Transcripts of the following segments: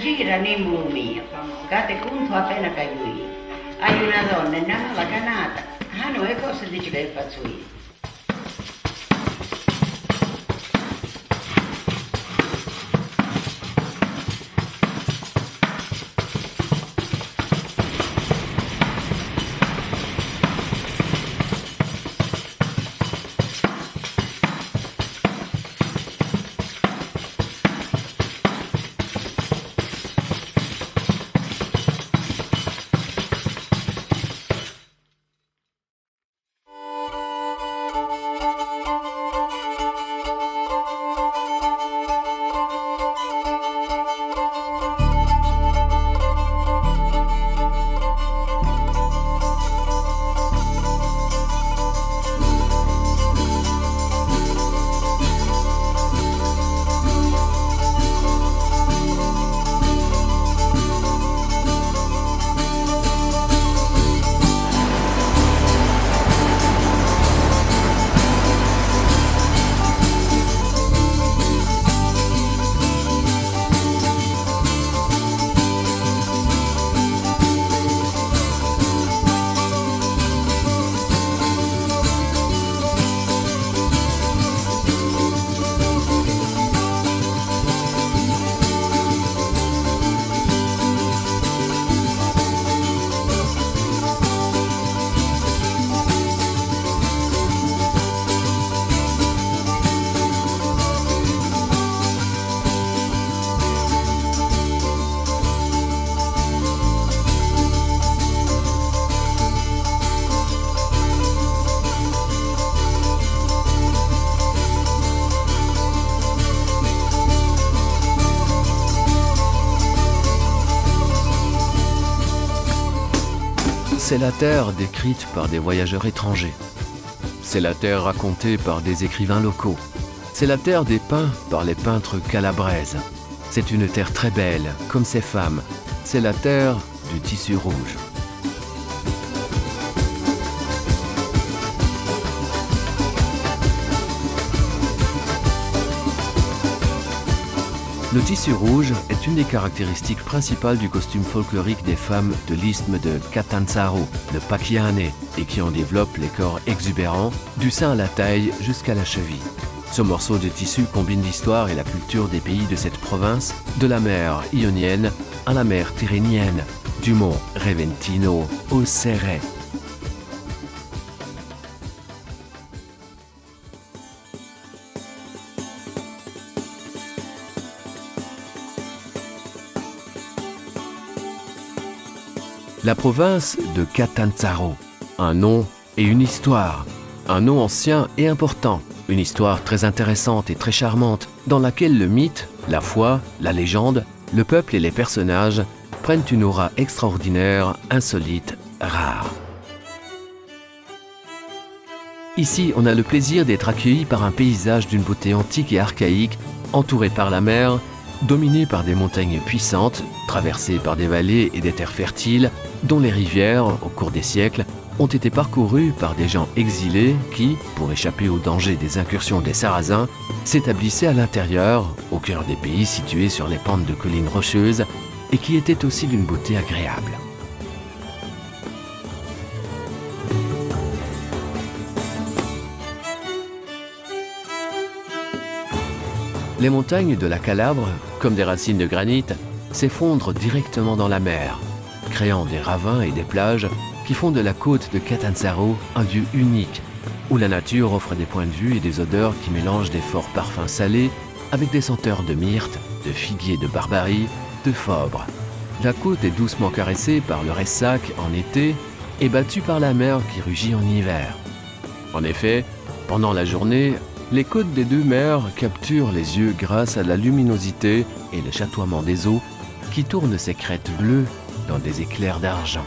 girano in mulmia, fate conto appena caio io. Hai una donna innanzi alla canata, no, e cosa dici che faccio io? C'est la terre décrite par des voyageurs étrangers. C'est la terre racontée par des écrivains locaux. C'est la terre des peints par les peintres calabraises. C'est une terre très belle, comme ces femmes. C'est la terre du tissu rouge. Le tissu rouge est une des caractéristiques principales du costume folklorique des femmes de l'isthme de Catanzaro, de Paquiane, et qui en développent les corps exubérants, du sein à la taille jusqu'à la cheville. Ce morceau de tissu combine l'histoire et la culture des pays de cette province, de la mer Ionienne à la mer Tyrrhénienne, du mont Reventino au Serret. La province de Catanzaro, un nom et une histoire, un nom ancien et important, une histoire très intéressante et très charmante, dans laquelle le mythe, la foi, la légende, le peuple et les personnages prennent une aura extraordinaire, insolite, rare. Ici, on a le plaisir d'être accueilli par un paysage d'une beauté antique et archaïque, entouré par la mer, dominé par des montagnes puissantes, traversées par des vallées et des terres fertiles, dont les rivières, au cours des siècles, ont été parcourues par des gens exilés qui, pour échapper aux dangers des incursions des Sarrasins, s'établissaient à l'intérieur, au cœur des pays situés sur les pentes de collines rocheuses, et qui étaient aussi d'une beauté agréable. Les montagnes de la Calabre, comme des racines de granit, s'effondrent directement dans la mer, créant des ravins et des plages qui font de la côte de Catanzaro un lieu unique, où la nature offre des points de vue et des odeurs qui mélangent des forts parfums salés avec des senteurs de myrte, de figuier de Barbarie, de Fauvre. La côte est doucement caressée par le ressac en été et battue par la mer qui rugit en hiver. En effet, pendant la journée, les côtes des deux mers capturent les yeux grâce à la luminosité et le chatoiement des eaux qui tournent ces crêtes bleues dans des éclairs d'argent.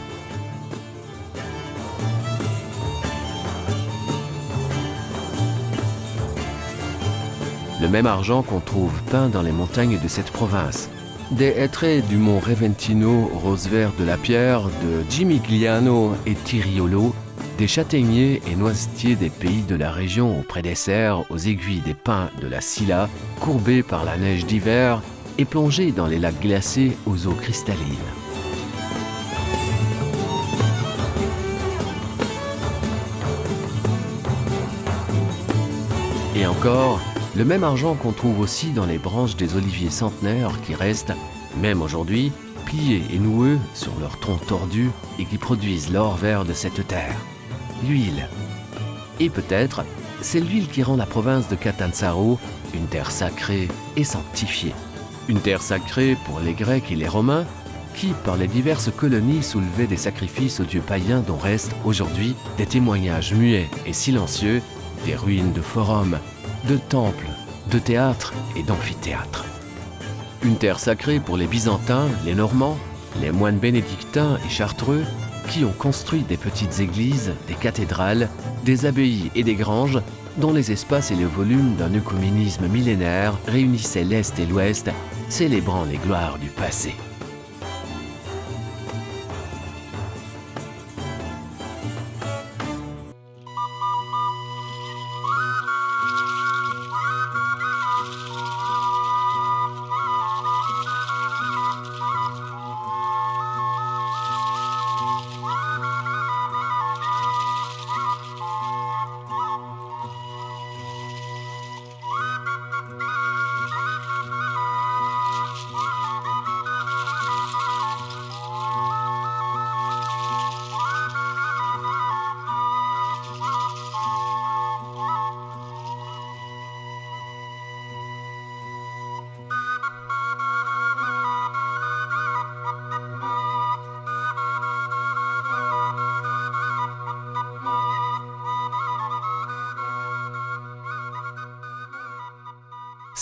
Le même argent qu'on trouve peint dans les montagnes de cette province. Des hêtraies du mont Reventino, rose vert de la pierre, de Gimigliano et Tiriolo, des châtaigniers et noisetiers des pays de la région auprès des serres, aux aiguilles des pins de la Silla, courbés par la neige d'hiver, et plongée dans les lacs glacés aux eaux cristallines. Et encore, le même argent qu'on trouve aussi dans les branches des oliviers centenaires qui restent, même aujourd'hui, pliés et noueux sur leurs troncs tordus et qui produisent l'or vert de cette terre. L'huile. Et peut-être, c'est l'huile qui rend la province de Catanzaro une terre sacrée et sanctifiée. Une terre sacrée pour les Grecs et les Romains, qui, par les diverses colonies, soulevaient des sacrifices aux dieux païens dont restent aujourd'hui des témoignages muets et silencieux, des ruines de forums, de temples, de théâtres et d'amphithéâtres. Une terre sacrée pour les Byzantins, les Normands, les moines bénédictins et chartreux, qui ont construit des petites églises, des cathédrales, des abbayes et des granges, dont les espaces et le volume d'un œcuménisme millénaire réunissaient l'Est et l'Ouest, célébrant les gloires du passé.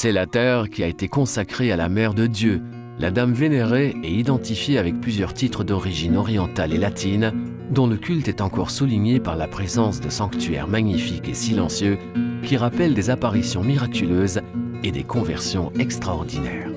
C'est la terre qui a été consacrée à la Mère de Dieu, la Dame vénérée et identifiée avec plusieurs titres d'origine orientale et latine, dont le culte est encore souligné par la présence de sanctuaires magnifiques et silencieux qui rappellent des apparitions miraculeuses et des conversions extraordinaires.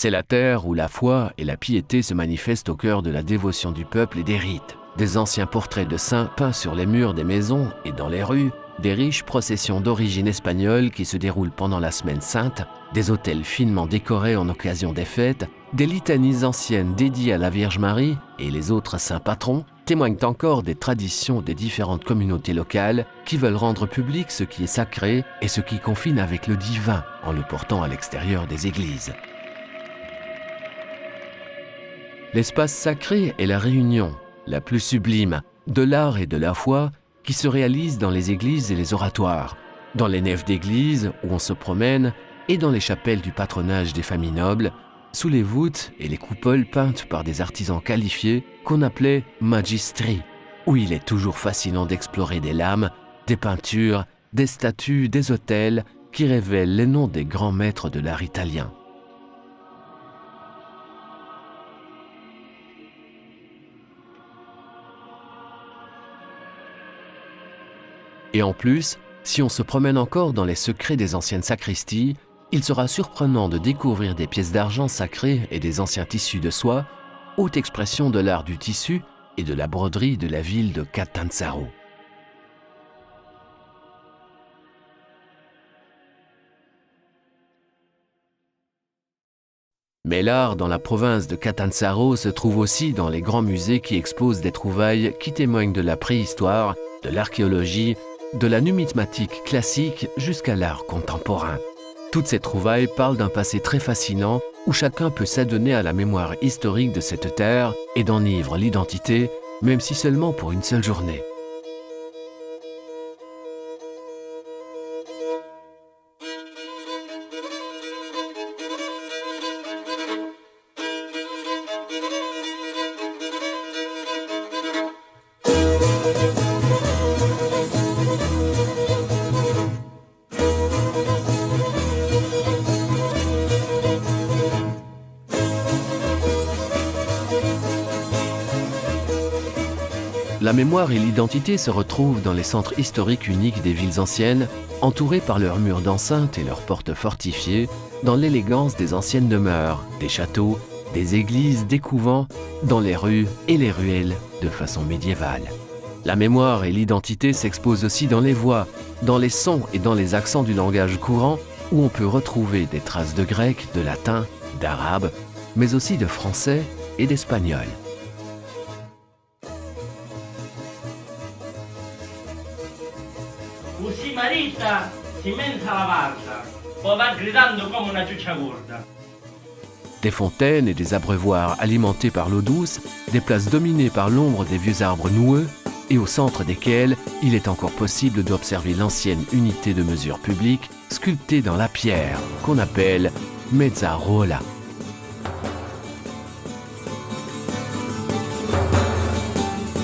C'est la terre où la foi et la piété se manifestent au cœur de la dévotion du peuple et des rites. Des anciens portraits de saints peints sur les murs des maisons et dans les rues, des riches processions d'origine espagnole qui se déroulent pendant la Semaine Sainte, des autels finement décorés en occasion des fêtes, des litanies anciennes dédiées à la Vierge Marie et les autres saints patrons, témoignent encore des traditions des différentes communautés locales qui veulent rendre public ce qui est sacré et ce qui confine avec le divin en le portant à l'extérieur des églises. L'espace sacré est la réunion, la plus sublime, de l'art et de la foi qui se réalise dans les églises et les oratoires, dans les nefs d'églises où on se promène et dans les chapelles du patronage des familles nobles, sous les voûtes et les coupoles peintes par des artisans qualifiés qu'on appelait magistri, où il est toujours fascinant d'explorer des lames, des peintures, des statues, des autels qui révèlent les noms des grands maîtres de l'art italien. Et en plus, si on se promène encore dans les secrets des anciennes sacristies, il sera surprenant de découvrir des pièces d'argent sacrées et des anciens tissus de soie, haute expression de l'art du tissu et de la broderie de la ville de Catanzaro. Mais l'art dans la province de Catanzaro se trouve aussi dans les grands musées qui exposent des trouvailles qui témoignent de la préhistoire, de l'archéologie, de la numismatique classique jusqu'à l'art contemporain. Toutes ces trouvailles parlent d'un passé très fascinant où chacun peut s'adonner à la mémoire historique de cette terre et d'enivrer l'identité, même si seulement pour une seule journée. La mémoire et l'identité se retrouvent dans les centres historiques uniques des villes anciennes, entourés par leurs murs d'enceinte et leurs portes fortifiées, dans l'élégance des anciennes demeures, des châteaux, des églises, des couvents, dans les rues et les ruelles de façon médiévale. La mémoire et l'identité s'exposent aussi dans les voix, dans les sons et dans les accents du langage courant, où on peut retrouver des traces de grec, de latin, d'arabe, mais aussi de français et d'espagnol. Così Marita si mensa la varsa, poi va gridando come una ciuccia gorda. Des fontaines et des abreuvoirs alimentés par l'eau douce, des places dominées par l'ombre des vieux arbres noueux, et au centre desquels il est encore possible d'observer l'ancienne unité de mesure publique sculptée dans la pierre, qu'on appelle Mezzarola.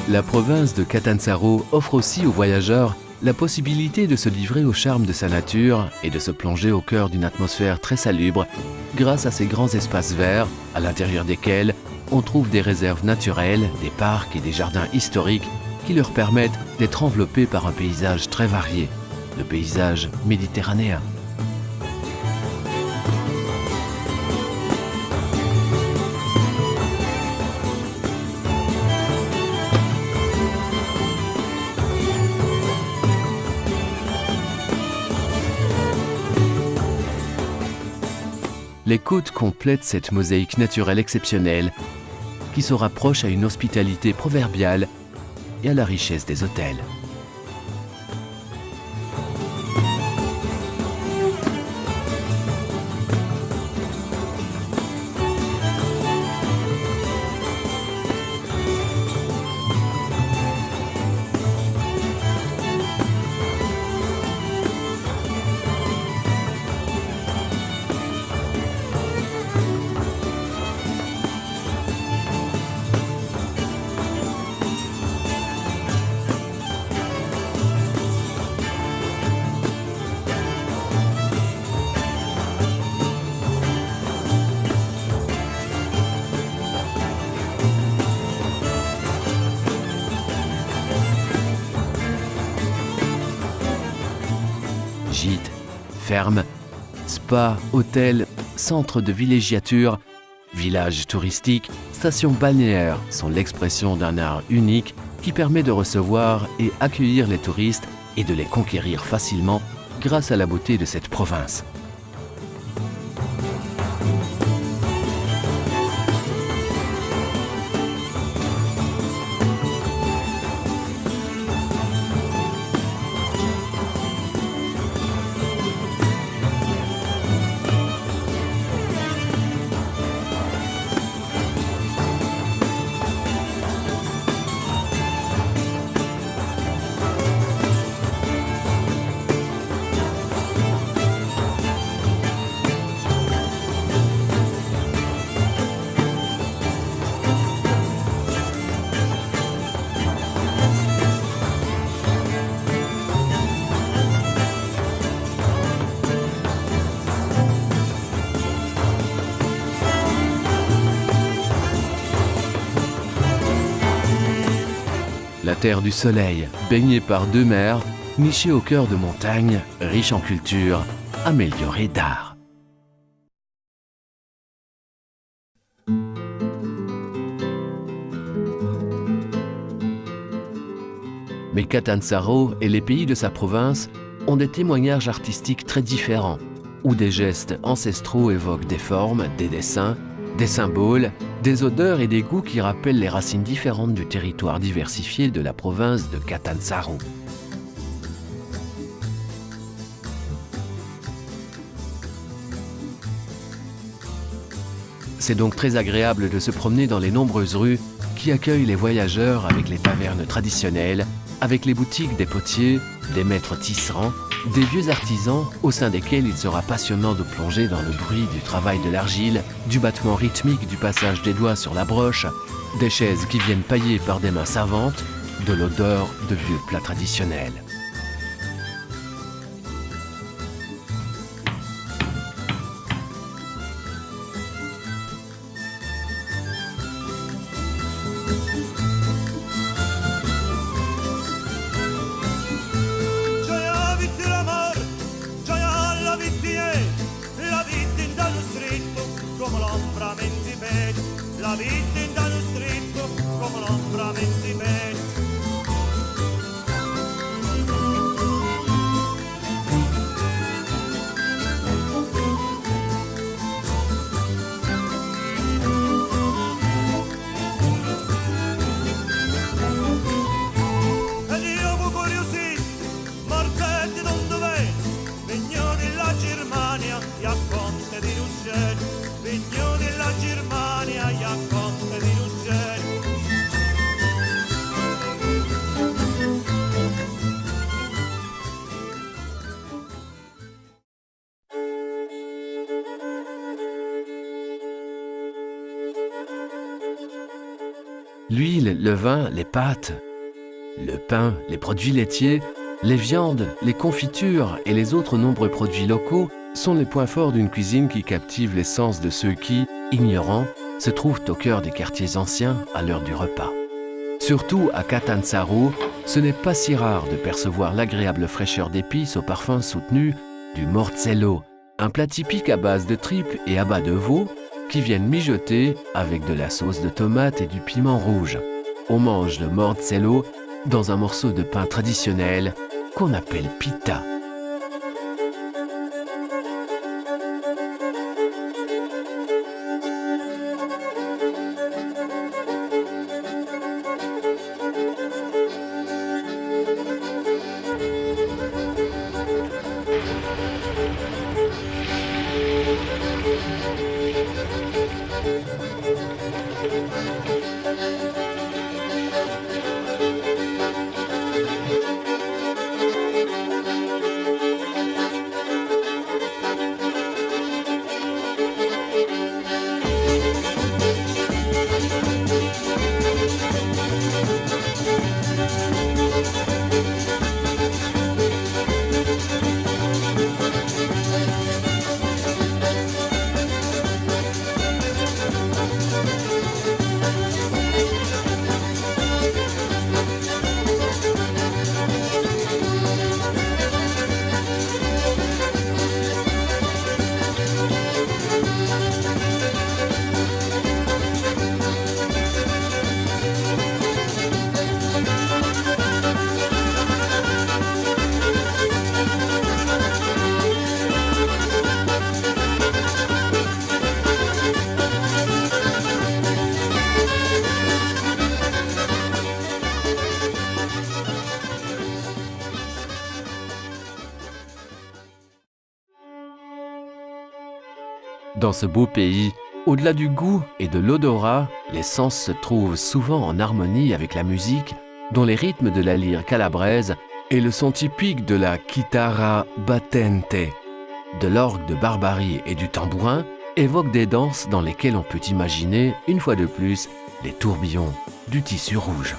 La province de Catanzaro offre aussi aux voyageurs la possibilité de se livrer au charme de sa nature et de se plonger au cœur d'une atmosphère très salubre grâce à ces grands espaces verts à l'intérieur desquels on trouve des réserves naturelles, des parcs et des jardins historiques qui leur permettent d'être enveloppés par un paysage très varié, le paysage méditerranéen. Les côtes complètent cette mosaïque naturelle exceptionnelle qui se rapproche à une hospitalité proverbiale et à la richesse des hôtels. Gîtes, fermes, spas, hôtels, centres de villégiature, villages touristiques, stations balnéaires sont l'expression d'un art unique qui permet de recevoir et accueillir les touristes et de les conquérir facilement grâce à la beauté de cette province. La terre du soleil, baignée par deux mers, nichée au cœur de montagnes, riche en culture, améliorée d'art. Mais Catanzaro et les pays de sa province ont des témoignages artistiques très différents, où des gestes ancestraux évoquent des formes, des dessins, des symboles, des odeurs et des goûts qui rappellent les racines différentes du territoire diversifié de la province de Catanzaro. C'est donc très agréable de se promener dans les nombreuses rues qui accueillent les voyageurs avec les tavernes traditionnelles, avec les boutiques des potiers, des maîtres tisserands, des vieux artisans au sein desquels il sera passionnant de plonger dans le bruit du travail de l'argile, du battement rythmique du passage des doigts sur la broche, des chaises qui viennent pailler par des mains savantes, de l'odeur de vieux plats traditionnels. L'huile, le vin, les pâtes, le pain, les produits laitiers, les viandes, les confitures et les autres nombreux produits locaux sont les points forts d'une cuisine qui captive les sens de ceux qui, ignorants, se trouvent au cœur des quartiers anciens à l'heure du repas. Surtout à Catanzaro, ce n'est pas si rare de percevoir l'agréable fraîcheur d'épices au parfum soutenu du morzello, un plat typique à base de tripes et abats de veau qui viennent mijoter avec de la sauce de tomate et du piment rouge. On mange le morzello dans un morceau de pain traditionnel qu'on appelle pita. Dans ce beau pays, au-delà du goût et de l'odorat, les sens se trouvent souvent en harmonie avec la musique, dont les rythmes de la lyre calabraise et le son typique de la chitarra battente, de l'orgue de Barbarie et du tambourin évoquent des danses dans lesquelles on peut imaginer, une fois de plus, les tourbillons du tissu rouge.